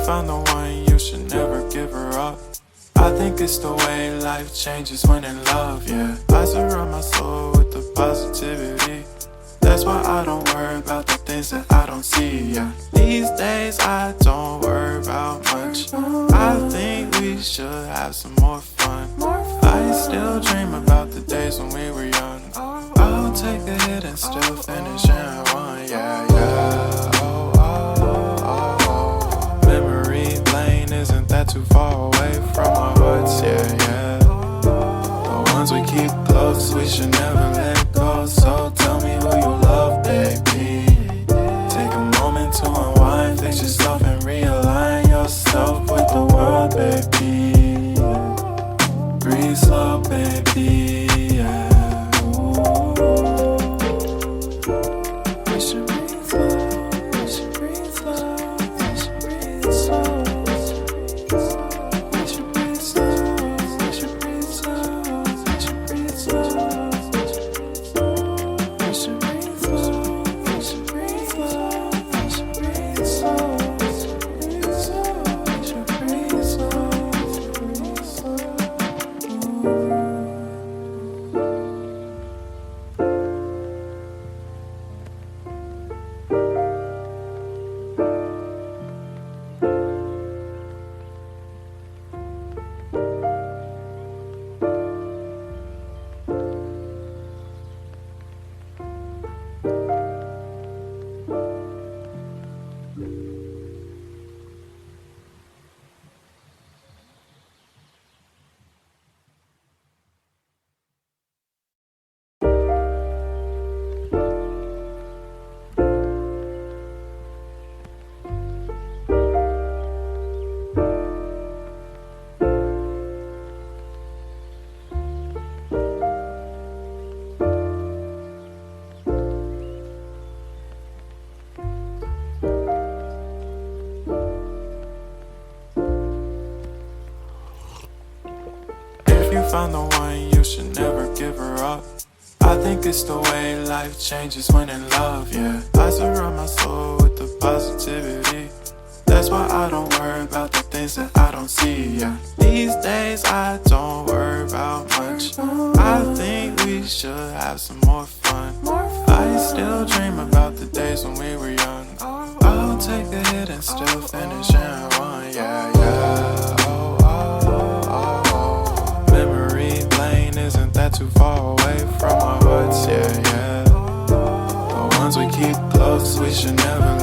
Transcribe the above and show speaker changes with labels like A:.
A: found the one, you should never give her up. I think it's the way life changes when in love, yeah. I surround my soul with the positivity. That's why I don't worry about the things that I don't see, yeah. These days I don't worry about much. I think we should have some more fun. I still dream about the days when we were young. I'll take a hit and still finish in one, yeah, yeah. Oh, oh, oh, oh. Memory lane, isn't that too far away from our hearts, yeah, yeah. The ones we keep close, we should never let go. So tell me who you love, baby. Take a moment to unwind, fix yourself and realign yourself with the world, baby. Breathe slow, baby, yeah. We should breathe slow, we should breathe slow, we should breathe slow. We should breathe slow, we should breathe slow, we should breathe slow. We should breathe slow, we should breathe slow, we should breathe slow. We should breathe slow, breathe slow. If you found the one, you should never give her up. I think it's the way life changes when in love, yeah. I surround my soul with the positivity. That's why I don't worry about the things that I don't see, yeah. These days I don't worry about much. I think we should have some more fun. I still dream about the days when we were young. I'll take a hit and still finish in one, yeah, yeah. Oh, oh, oh, oh. Memory lane, isn't that too far away from our hearts, yeah, yeah. The ones we keep close, we should never